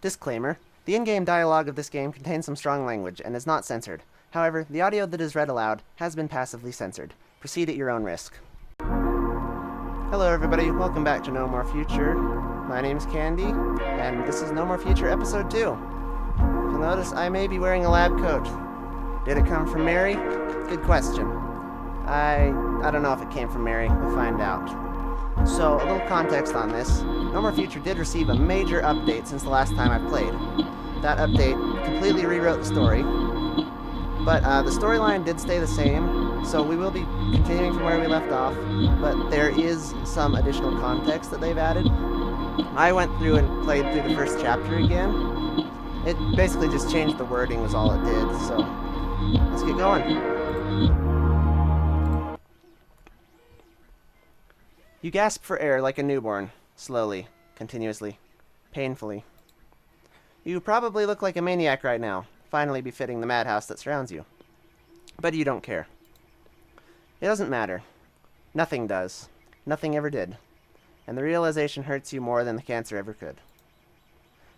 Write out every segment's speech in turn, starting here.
Disclaimer: the in-game dialogue of this game contains some strong language and is not censored. However, the audio that is read aloud has been passively censored. Proceed at your own risk. Hello everybody, welcome back to No More Future. My name's Candy, and this is No More Future Episode 2. You'll notice I may be wearing a lab coat. Did it come from Mary? Good question. I don't know if it came from Mary. We'll find out. So, a little context on this. No More Future did receive a major update since the last time I played. That update completely rewrote the story, but the storyline did stay the same, so we will be continuing from where we left off, but there is some additional context that they've added. I went through and played through the first chapter again. It basically just changed the wording was all it did, so let's get going. You gasp for air like a newborn, slowly, continuously, painfully. You probably look like a maniac right now, finally befitting the madhouse that surrounds you. But you don't care. It doesn't matter. Nothing does. Nothing ever did. And the realization hurts you more than the cancer ever could.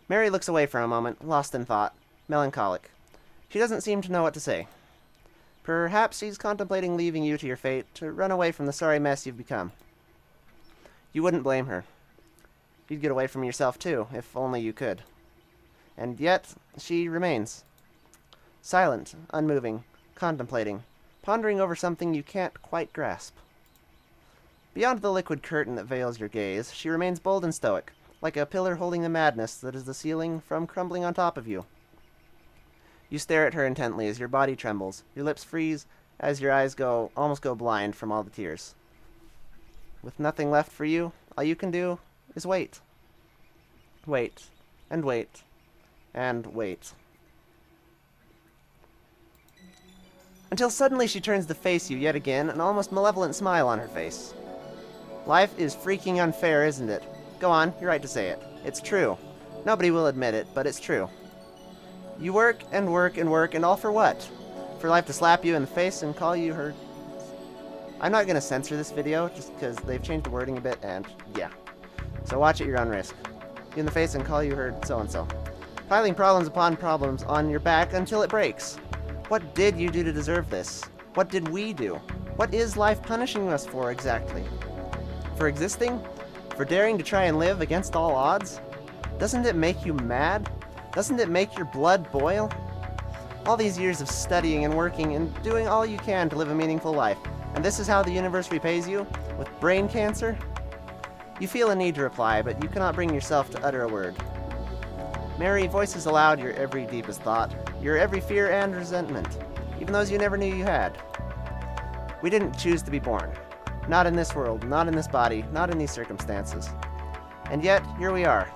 Mary looks away for a moment, lost in thought, melancholic. She doesn't seem to know what to say. Perhaps she's contemplating leaving you to your fate, to run away from the sorry mess you've become. You wouldn't blame her. You'd get away from yourself too, if only you could. And yet, she remains. Silent, unmoving, contemplating, pondering over something you can't quite grasp. Beyond the liquid curtain that veils your gaze, she remains bold and stoic, like a pillar holding the madness that is the ceiling from crumbling on top of you. You stare at her intently as your body trembles, your lips freeze, as your eyes almost go blind from all the tears. With nothing left for you, all you can do is wait. Wait, and wait, and wait. Until suddenly she turns to face you yet again, an almost malevolent smile on her face. Life is freaking unfair, isn't it? Go on, you're right to say it. It's true. Nobody will admit it, but it's true. You work and work and work, and all for what? For life to slap you in the face and call you her... I'm not going to censor this video, just because they've changed the wording a bit, and yeah. So watch at your own risk. You in the face and call you her so-and-so. Piling problems upon problems on your back until it breaks. What did you do to deserve this? What did we do? What is life punishing us for exactly? For existing? For daring to try and live against all odds? Doesn't it make you mad? Doesn't it make your blood boil? All these years of studying and working and doing all you can to live a meaningful life. And this is how the universe repays you? With brain cancer? You feel a need to reply, but you cannot bring yourself to utter a word. Mary voices aloud your every deepest thought, your every fear and resentment, even those you never knew you had. We didn't choose to be born. Not in this world, not in this body, not in these circumstances. And yet, here we are.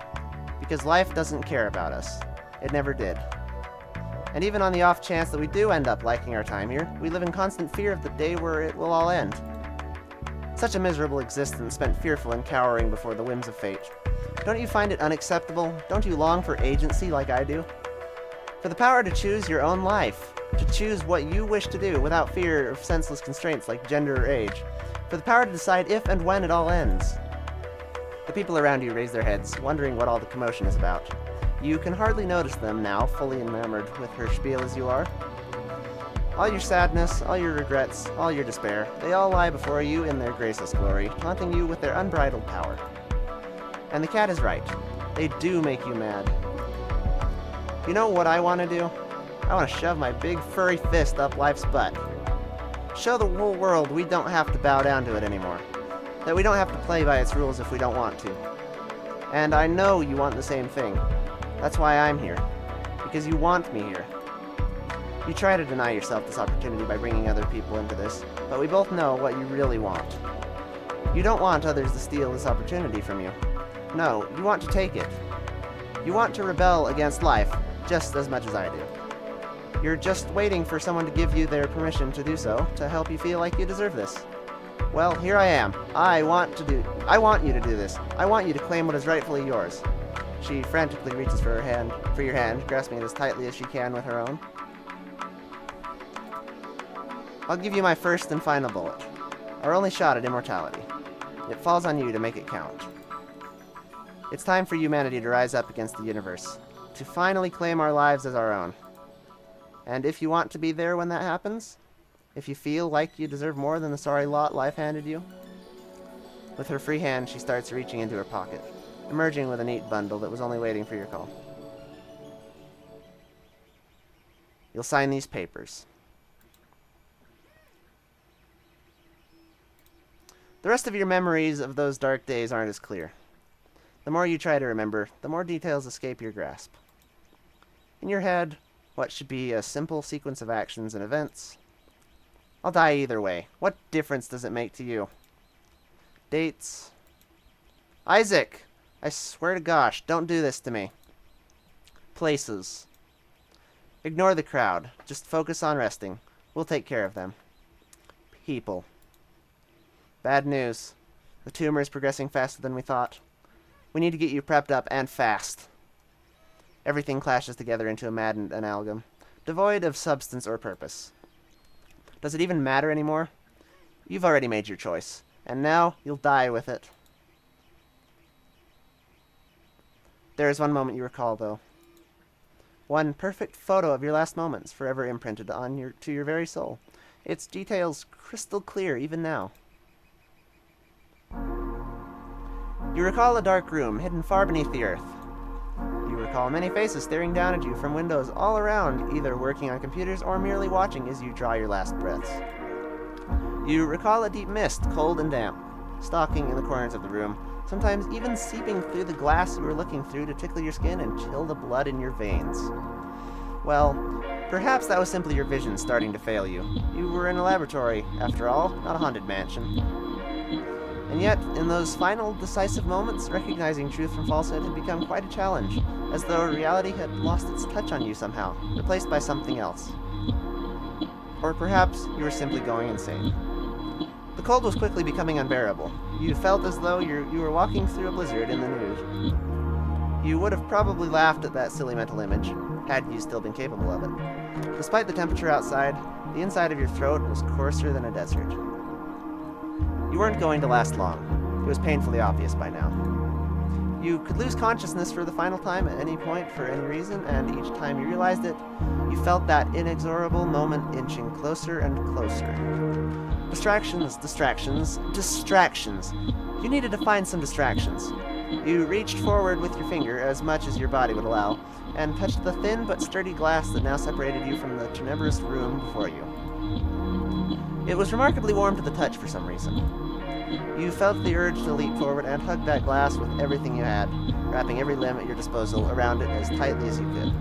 Because life doesn't care about us. It never did. And even on the off chance that we do end up liking our time here, we live in constant fear of the day where it will all end. Such a miserable existence spent fearful and cowering before the whims of fate. Don't you find it unacceptable? Don't you long for agency like I do? For the power to choose your own life, to choose what you wish to do without fear of senseless constraints like gender or age. For the power to decide if and when it all ends. The people around you raise their heads, wondering what all the commotion is about. You can hardly notice them now, fully enamored with her spiel as you are. All your sadness, all your regrets, all your despair, they all lie before you in their graceless glory, taunting you with their unbridled power. And the cat is right. They do make you mad. You know what I want to do? I want to shove my big furry fist up life's butt. Show the whole world we don't have to bow down to it anymore. That we don't have to play by its rules if we don't want to. And I know you want the same thing. That's why I'm here. Because you want me here. You try to deny yourself this opportunity by bringing other people into this, but we both know what you really want. You don't want others to steal this opportunity from you. No, you want to take it. You want to rebel against life just as much as I do. You're just waiting for someone to give you their permission to do so, to help you feel like you deserve this. Well, here I am. I want you to do this. I want you to claim what is rightfully yours. She frantically reaches for your hand, grasping it as tightly as she can with her own. I'll give you my first and final bullet. Our only shot at immortality. It falls on you to make it count. It's time for humanity to rise up against the universe. to finally claim our lives as our own. And if you want to be there when that happens, if you feel like you deserve more than the sorry lot life handed you, with her free hand, she starts reaching into her pocket, emerging with a neat bundle that was only waiting for your call. You'll sign these papers. The rest of your memories of those dark days aren't as clear. The more you try to remember, the more details escape your grasp. In your head, what should be a simple sequence of actions and events. I'll die either way. What difference does it make to you? Dates. Isaac! I swear to gosh, don't do this to me. Places. Ignore the crowd. Just focus on resting. We'll take care of them. People. Bad news. The tumor is progressing faster than we thought. We need to get you prepped up, and fast. Everything clashes together into a maddened amalgam, devoid of substance or purpose. Does it even matter anymore? You've already made your choice, and now you'll die with it. There is one moment you recall, though. One perfect photo of your last moments, forever imprinted on to your very soul. Its details crystal clear even now. You recall a dark room hidden far beneath the earth. You recall many faces staring down at you from windows all around, either working on computers or merely watching as you draw your last breaths. You recall a deep mist, cold and damp, stalking in the corners of the room, sometimes even seeping through the glass you were looking through to tickle your skin and chill the blood in your veins. Well, perhaps that was simply your vision starting to fail you. You were in a laboratory, after all, not a haunted mansion. And yet, in those final, decisive moments, recognizing truth from falsehood had become quite a challenge, as though reality had lost its touch on you somehow, replaced by something else. Or perhaps you were simply going insane. The cold was quickly becoming unbearable. You felt as though you were walking through a blizzard in the nude. You would have probably laughed at that silly mental image, had you still been capable of it. Despite the temperature outside, the inside of your throat was coarser than a desert. You weren't going to last long. It was painfully obvious by now. You could lose consciousness for the final time at any point for any reason, and each time you realized it, you felt that inexorable moment inching closer and closer. Distractions, distractions, distractions. You needed to find some distractions. You reached forward with your finger as much as your body would allow, and touched the thin but sturdy glass that now separated you from the tenebrous room before you. It was remarkably warm to the touch for some reason. You felt the urge to leap forward and hug that glass with everything you had, wrapping every limb at your disposal around it as tightly as you could.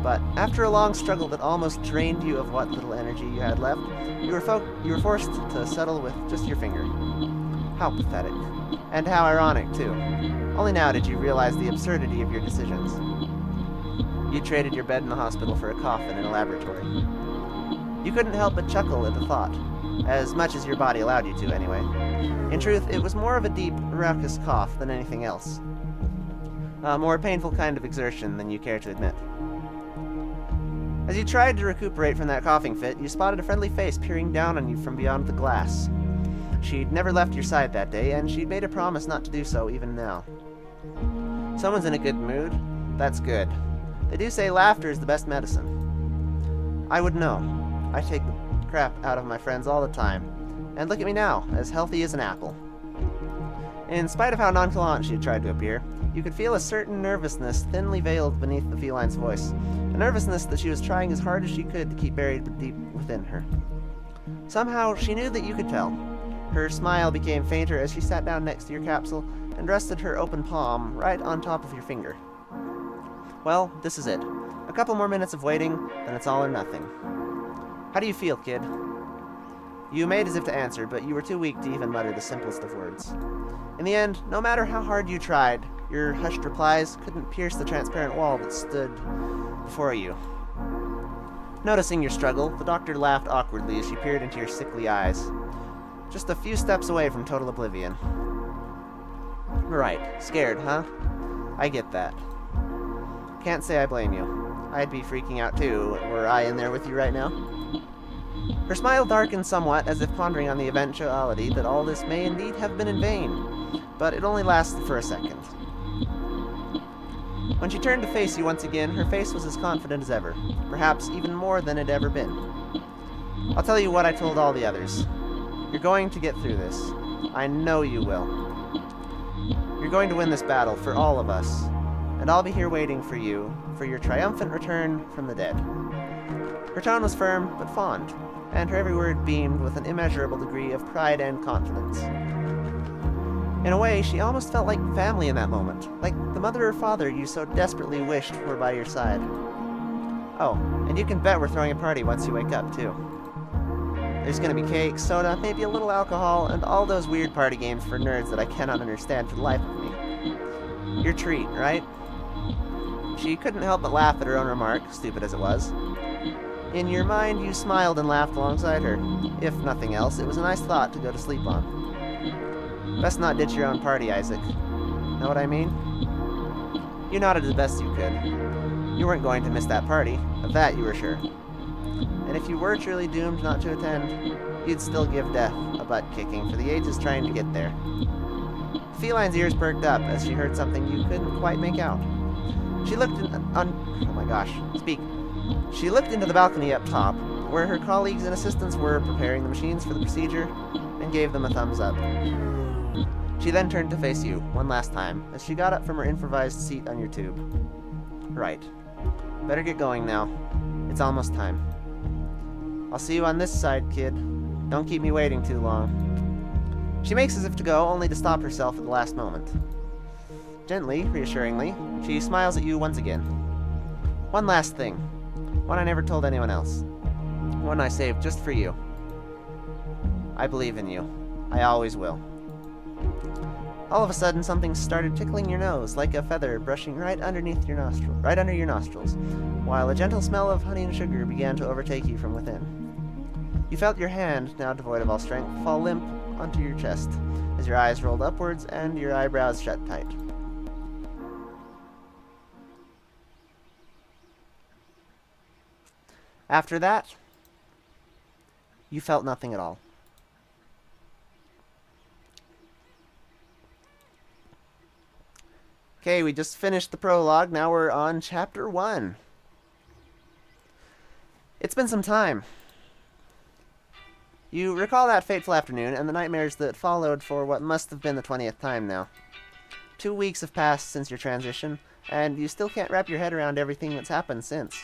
But after a long struggle that almost drained you of what little energy you had left, you were forced to settle with just your finger. How pathetic. And how ironic, too. Only now did you realize the absurdity of your decisions. You traded your bed in the hospital for a coffin in a laboratory. You couldn't help but chuckle at the thought, as much as your body allowed you to, anyway. In truth, it was more of a deep, raucous cough than anything else. A more painful kind of exertion than you care to admit. As you tried to recuperate from that coughing fit, you spotted a friendly face peering down on you from beyond the glass. She'd never left your side that day, and she'd made a promise not to do so even now. Someone's in a good mood? That's good. They do say laughter is the best medicine. I would know. I take the crap out of my friends all the time. And look at me now, as healthy as an apple. In spite of how nonchalant she had tried to appear, you could feel a certain nervousness thinly veiled beneath the feline's voice. A nervousness that she was trying as hard as she could to keep buried deep within her. Somehow, she knew that you could tell. Her smile became fainter as she sat down next to your capsule and rested her open palm right on top of your finger. Well, this is it. A couple more minutes of waiting, then it's all or nothing. How do you feel, kid? You made as if to answer, but you were too weak to even mutter the simplest of words. In the end, no matter how hard you tried, your hushed replies couldn't pierce the transparent wall that stood before you. Noticing your struggle, the doctor laughed awkwardly as she peered into your sickly eyes. Just a few steps away from total oblivion. Right, scared, huh? I get that. Can't say I blame you. I'd be freaking out too, were I in there with you right now. Her smile darkened somewhat, as if pondering on the eventuality that all this may indeed have been in vain, but it only lasted for a second. When she turned to face you once again, her face was as confident as ever, perhaps even more than it had ever been. I'll tell you what I told all the others. You're going to get through this. I know you will. You're going to win this battle for all of us, and I'll be here waiting for you for your triumphant return from the dead. Her tone was firm but fond, and her every word beamed with an immeasurable degree of pride and confidence. In a way, she almost felt like family in that moment, like the mother or father you so desperately wished were by your side. Oh, and you can bet we're throwing a party once you wake up, too. There's gonna be cake, soda, maybe a little alcohol, and all those weird party games for nerds that I cannot understand for the life of me. Your treat, right? She couldn't help but laugh at her own remark, stupid as it was. In your mind, you smiled and laughed alongside her. If nothing else, it was a nice thought to go to sleep on. Best not ditch your own party, Isaac. Know what I mean? You nodded as best you could. You weren't going to miss that party, of that you were sure. And if you were truly doomed not to attend, you'd still give death a butt-kicking for the ages trying to get there. Feline's ears perked up as she heard something you couldn't quite make out. She looked She looked into the balcony up top, where her colleagues and assistants were preparing the machines for the procedure, and gave them a thumbs up. She then turned to face you, one last time, as she got up from her improvised seat on your tube. Right. Better get going now. It's almost time. I'll see you on this side, kid. Don't keep me waiting too long. She makes as if to go, only to stop herself at the last moment. Gently, reassuringly, she smiles at you once again. One last thing. One I never told anyone else. One I saved just for you. I believe in you. I always will. All of a sudden, something started tickling your nose, like a feather brushing right under your nostrils, while a gentle smell of honey and sugar began to overtake you from within. You felt your hand, now devoid of all strength, fall limp onto your chest, as your eyes rolled upwards and your eyebrows shut tight. After that, you felt nothing at all. Okay, we just finished the prologue. Now we're on Chapter 1. It's been some time. You recall that fateful afternoon and the nightmares that followed for what must have been the 20th time now. 2 weeks have passed since your transition, and you still can't wrap your head around everything that's happened since.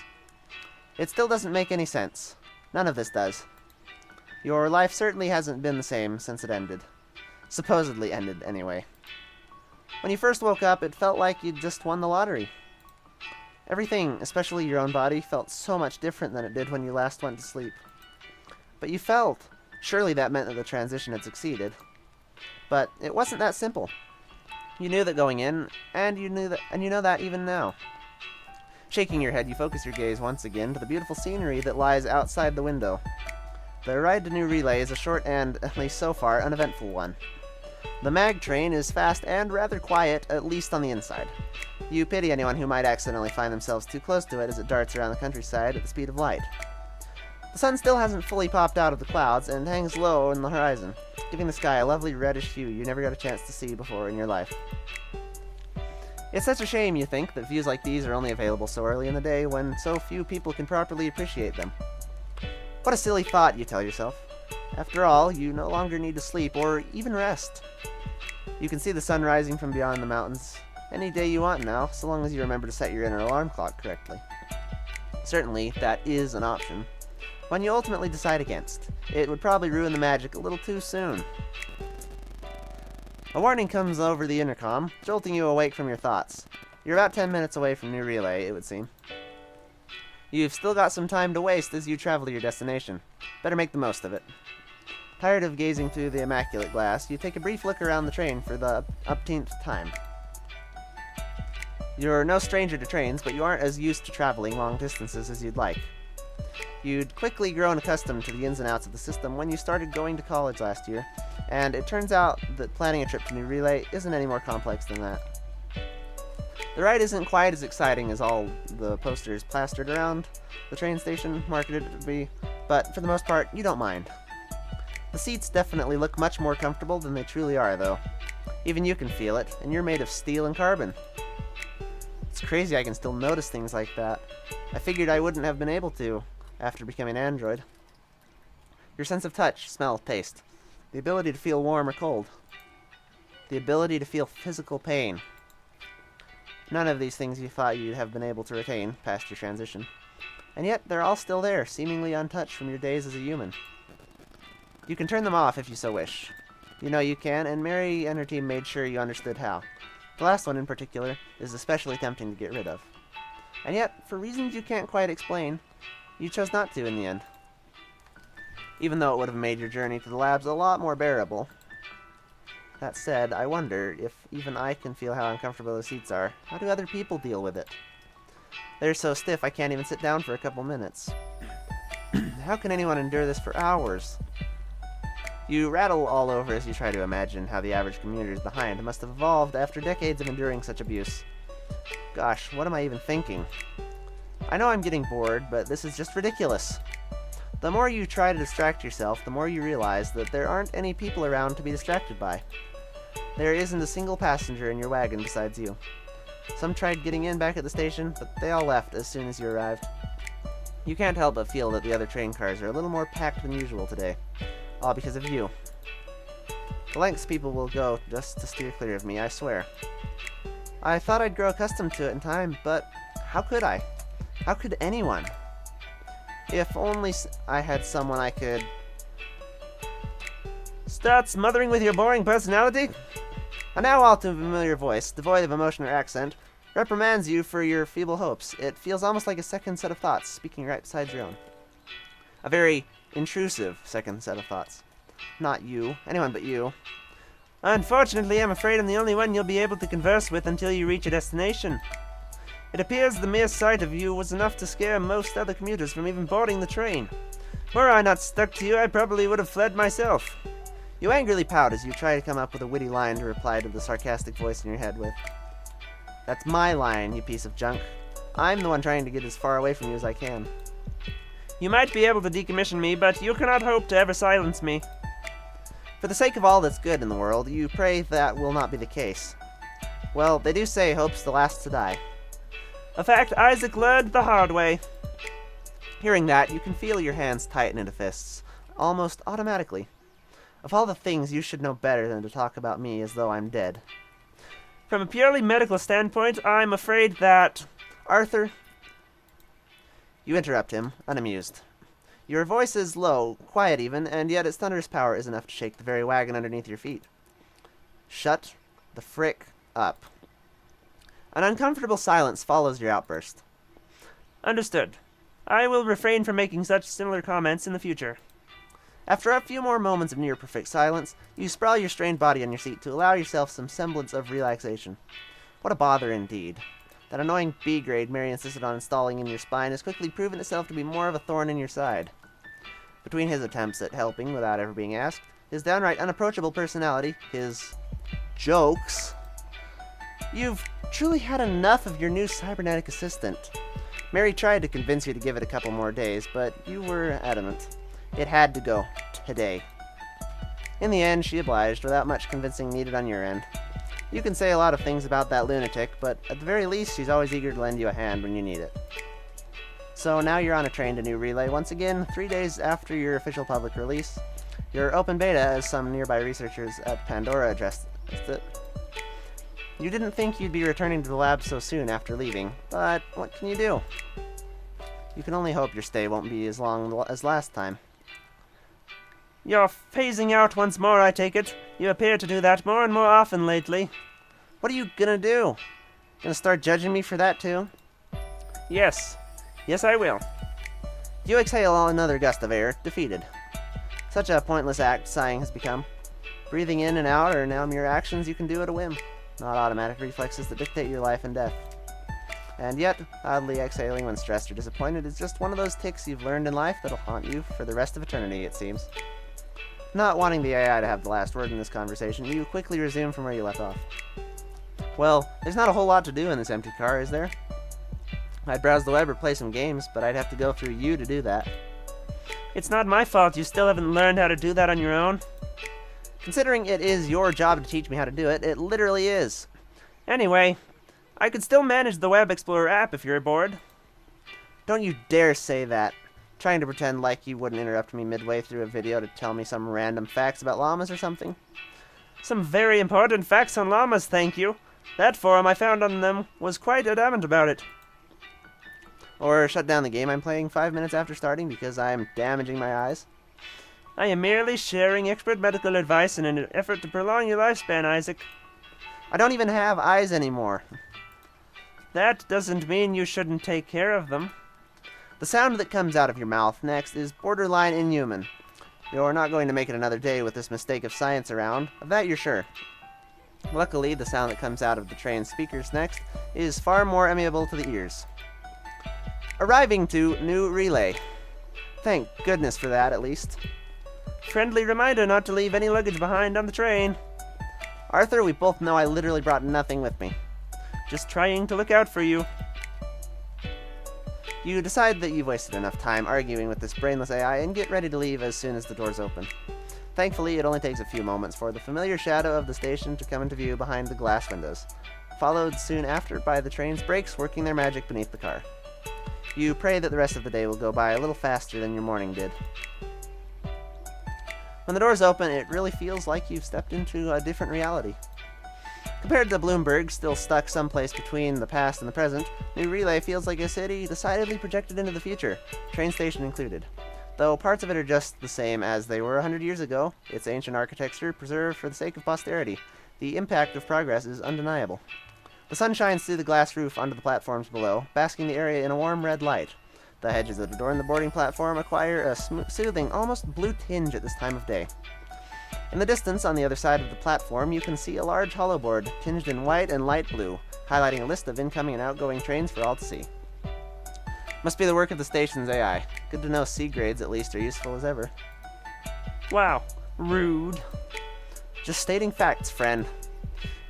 It still doesn't make any sense. None of this does. Your life certainly hasn't been the same since it ended. Supposedly ended, anyway. When you first woke up, it felt like you'd just won the lottery. Everything, especially your own body, felt so much different than it did when you last went to sleep. But you felt. Surely that meant that the transition had succeeded. But it wasn't that simple. You knew that going in, and you know that even now. Shaking your head, you focus your gaze once again to the beautiful scenery that lies outside the window. The ride to New Relay is a short and, at least so far, uneventful one. The mag train is fast and rather quiet, at least on the inside. You pity anyone who might accidentally find themselves too close to it as it darts around the countryside at the speed of light. The sun still hasn't fully popped out of the clouds and hangs low in the horizon, giving the sky a lovely reddish hue you never got a chance to see before in your life. It's such a shame, you think, that views like these are only available so early in the day when so few people can properly appreciate them. What a silly thought, you tell yourself. After all, you no longer need to sleep or even rest. You can see the sun rising from beyond the mountains any day you want now, so long as you remember to set your inner alarm clock correctly. Certainly, that is an option. One you ultimately decide against. It would probably ruin the magic a little too soon. A warning comes over the intercom, jolting you awake from your thoughts. You're about 10 minutes away from New Relay, it would seem. You've still got some time to waste as you travel to your destination. Better make the most of it. Tired of gazing through the immaculate glass, you take a brief look around the train for the umpteenth time. You're no stranger to trains, but you aren't as used to traveling long distances as you'd like. You'd quickly grown accustomed to the ins and outs of the system when you started going to college last year, and it turns out that planning a trip to New Relay isn't any more complex than that. The ride isn't quite as exciting as all the posters plastered around the train station marketed it to be, but for the most part, you don't mind. The seats definitely look much more comfortable than they truly are, though. Even you can feel it, and you're made of steel and carbon. It's crazy I can still notice things like that. I figured I wouldn't have been able to after becoming an android. Your sense of touch, smell, taste. The ability to feel warm or cold. The ability to feel physical pain. None of these things you thought you'd have been able to retain past your transition. And yet, they're all still there, seemingly untouched from your days as a human. You can turn them off if you so wish. You know you can, and Mary and her team made sure you understood how. The last one in particular is especially tempting to get rid of. And yet, for reasons you can't quite explain, you chose not to in the end. Even though it would have made your journey to the labs a lot more bearable. That said, I wonder if even I can feel how uncomfortable the seats are. How do other people deal with it? They're so stiff I can't even sit down for a couple minutes. How can anyone endure this for hours? You rattle all over as you try to imagine how the average commuters behind must have evolved after decades of enduring such abuse. Gosh, what am I even thinking? I know I'm getting bored, but this is just ridiculous. The more you try to distract yourself, the more you realize that there aren't any people around to be distracted by. There isn't a single passenger in your wagon besides you. Some tried getting in back at the station, but they all left as soon as you arrived. You can't help but feel that the other train cars are a little more packed than usual today. All because of you. The lengths people will go just to steer clear of me, I swear. I thought I'd grow accustomed to it in time, but how could I? How could anyone? If only I had someone I could... Start smothering with your boring personality? A now all too familiar voice, devoid of emotion or accent, reprimands you for your feeble hopes. It feels almost like a second set of thoughts, speaking right beside your own. A very intrusive second set of thoughts. Not you, anyone but you. Unfortunately, I'm afraid I'm the only one you'll be able to converse with until you reach a destination. It appears the mere sight of you was enough to scare most other commuters from even boarding the train. Were I not stuck to you, I probably would have fled myself. You angrily pout as you try to come up with a witty line to reply to the sarcastic voice in your head with. That's my line, you piece of junk. I'm the one trying to get as far away from you as I can. You might be able to decommission me, but you cannot hope to ever silence me. For the sake of all that's good in the world, you pray that will not be the case. Well, they do say hope's the last to die. A fact Isaac learned the hard way. Hearing that, you can feel your hands tighten into fists, almost automatically. Of all the things, you should know better than to talk about me as though I'm dead. From a purely medical standpoint, I'm afraid that... Arthur... You interrupt him, unamused. Your voice is low, quiet even, and yet its thunderous power is enough to shake the very wagon underneath your feet. Shut the frick up. An uncomfortable silence follows your outburst. Understood. I will refrain from making such similar comments in the future. After a few more moments of near-perfect silence, you sprawl your strained body on your seat to allow yourself some semblance of relaxation. What a bother indeed. That annoying B-grade Mary insisted on installing in your spine has quickly proven itself to be more of a thorn in your side. Between his attempts at helping without ever being asked, his downright unapproachable personality, his jokes, you've truly had enough of your new cybernetic assistant. Mary tried to convince you to give it a couple more days, but you were adamant. It had to go today. In the end, she obliged, without much convincing needed on your end. You can say a lot of things about that lunatic, but at the very least, she's always eager to lend you a hand when you need it. So now you're on a train to New Relay once again, 3 days after your official public release. Your open beta, as some nearby researchers at Pandora addressed it. You didn't think you'd be returning to the lab so soon after leaving, but what can you do? You can only hope your stay won't be as long as last time. You're phasing out once more, I take it. You appear to do that more and more often lately. What are you gonna do? Gonna start judging me for that too? Yes. Yes, I will. You exhale another gust of air, defeated. Such a pointless act sighing has become. Breathing in and out are now mere actions you can do at a whim, not automatic reflexes that dictate your life and death. And yet, oddly exhaling when stressed or disappointed is just one of those tics you've learned in life that'll haunt you for the rest of eternity, it seems. Not wanting the AI to have the last word in this conversation, you quickly resume from where you left off. Well, there's not a whole lot to do in this empty car, is there? I'd browse the web or play some games, but I'd have to go through you to do that. It's not my fault you still haven't learned how to do that on your own. Considering it is your job to teach me how to do it, it literally is. Anyway, I could still manage the Web Explorer app if you're bored. Don't you dare say that. Trying to pretend like you wouldn't interrupt me midway through a video to tell me some random facts about llamas or something. Some very important facts on llamas, thank you. That forum I found on them was quite adamant about it. Or shut down the game I'm playing 5 minutes after starting because I am damaging my eyes. I am merely sharing expert medical advice in an effort to prolong your lifespan, Isaac. I don't even have eyes anymore. That doesn't mean you shouldn't take care of them. The sound that comes out of your mouth next is borderline inhuman. You're not going to make it another day with this mistake of science around, of that you're sure. Luckily, the sound that comes out of the train's speakers next is far more amiable to the ears. Arriving to new relay. Thank goodness for that, at least. Friendly reminder not to leave any luggage behind on the train. Arthur, we both know I literally brought nothing with me. Just trying to look out for you. You decide that you've wasted enough time arguing with this brainless AI and get ready to leave as soon as the doors open. Thankfully, it only takes a few moments for the familiar shadow of the station to come into view behind the glass windows, followed soon after by the train's brakes working their magic beneath the car. You pray that the rest of the day will go by a little faster than your morning did. When the doors open, it really feels like you've stepped into a different reality. Compared to Bloomberg, still stuck someplace between the past and the present, New Relay feels like a city decidedly projected into the future, train station included. Though parts of it are just the same as they were 100 years ago, its ancient architecture preserved for the sake of posterity, the impact of progress is undeniable. The sun shines through the glass roof onto the platforms below, basking the area in a warm red light. The hedges that adorn the boarding platform acquire a soothing, almost blue tinge at this time of day. In the distance, on the other side of the platform, you can see a large hollow board, tinged in white and light blue, highlighting a list of incoming and outgoing trains for all to see. Must be the work of the station's AI. Good to know C grades at least are useful as ever. Wow, rude. Just stating facts, friend.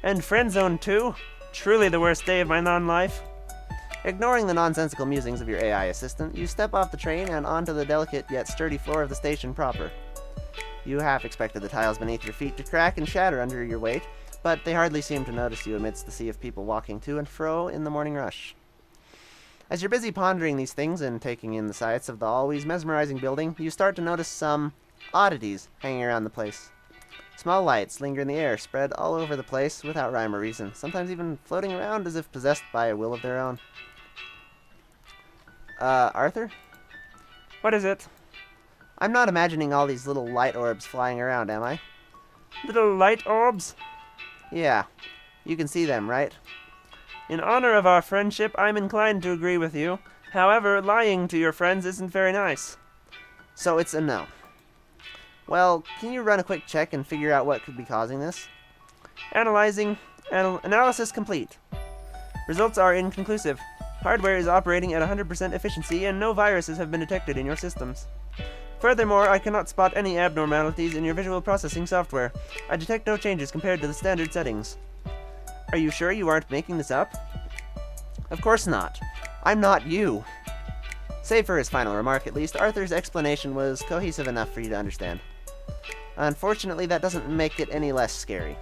And friend zone too? Truly the worst day of my non-life. Ignoring the nonsensical musings of your AI assistant, you step off the train and onto the delicate yet sturdy floor of the station proper. You half expected the tiles beneath your feet to crack and shatter under your weight, but they hardly seem to notice you amidst the sea of people walking to and fro in the morning rush. As you're busy pondering these things and taking in the sights of the always mesmerizing building, you start to notice some oddities hanging around the place. Small lights linger in the air, spread all over the place without rhyme or reason, sometimes even floating around as if possessed by a will of their own. Arthur? What is it? I'm not imagining all these little light orbs flying around, am I? Little light orbs? Yeah. You can see them, right? In honor of our friendship, I'm inclined to agree with you. However, lying to your friends isn't very nice. So it's a no. Well, can you run a quick check and figure out what could be causing this? Analyzing. Analysis complete. Results are inconclusive. Hardware is operating at 100% efficiency and no viruses have been detected in your systems. Furthermore, I cannot spot any abnormalities in your visual processing software. I detect no changes compared to the standard settings. Are you sure you aren't making this up? Of course not. I'm not you. Save for his final remark, at least, Arthur's explanation was cohesive enough for you to understand. Unfortunately, that doesn't make it any less scary.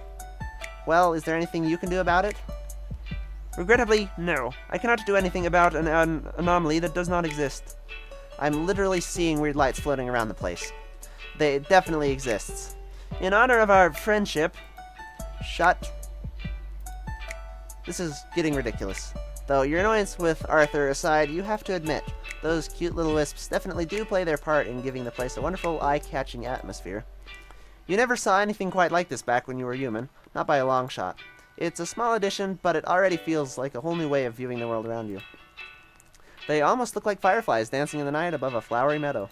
Well, is there anything you can do about it? Regrettably, no. I cannot do anything about an anomaly that does not exist. I'm literally seeing weird lights floating around the place. It definitely exists. In honor of our friendship... Shut. This is getting ridiculous. Though your annoyance with Arthur aside, you have to admit, those cute little wisps definitely do play their part in giving the place a wonderful, eye-catching atmosphere. You never saw anything quite like this back when you were human, not by a long shot. It's a small addition, but it already feels like a whole new way of viewing the world around you. They almost look like fireflies dancing in the night above a flowery meadow.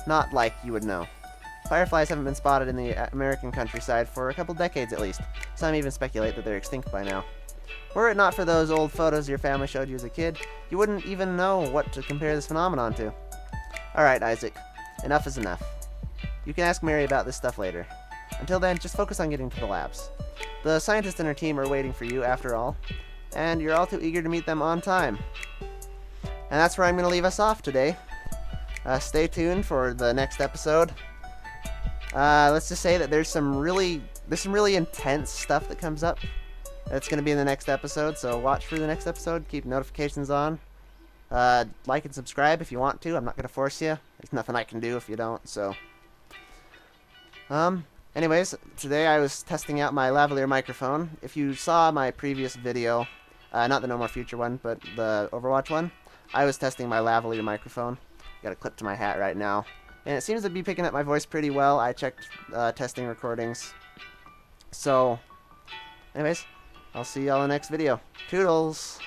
Not like you would know. Fireflies haven't been spotted in the American countryside for a couple decades at least. Some even speculate that they're extinct by now. Were it not for those old photos your family showed you as a kid, you wouldn't even know what to compare this phenomenon to. Alright, Isaac. Enough is enough. You can ask Mary about this stuff later. Until then, just focus on getting to the labs. The scientists and her team are waiting for you, after all, and you're all too eager to meet them on time. And that's where I'm going to leave us off today. Stay tuned for the next episode. Let's just say that there's some really intense stuff that comes up That's going to be in the next episode, so watch for the next episode. Keep notifications on. Like and subscribe if you want to. I'm not going to force you. There's nothing I can do if you don't, so... Anyways, today I was testing out my lavalier microphone. If you saw my previous video, not the No More Future one, but the Overwatch one, I was testing my lavalier microphone. Got a clip to my hat right now. And it seems to be picking up my voice pretty well. I checked testing recordings. So, anyways, I'll see y'all in the next video. Toodles!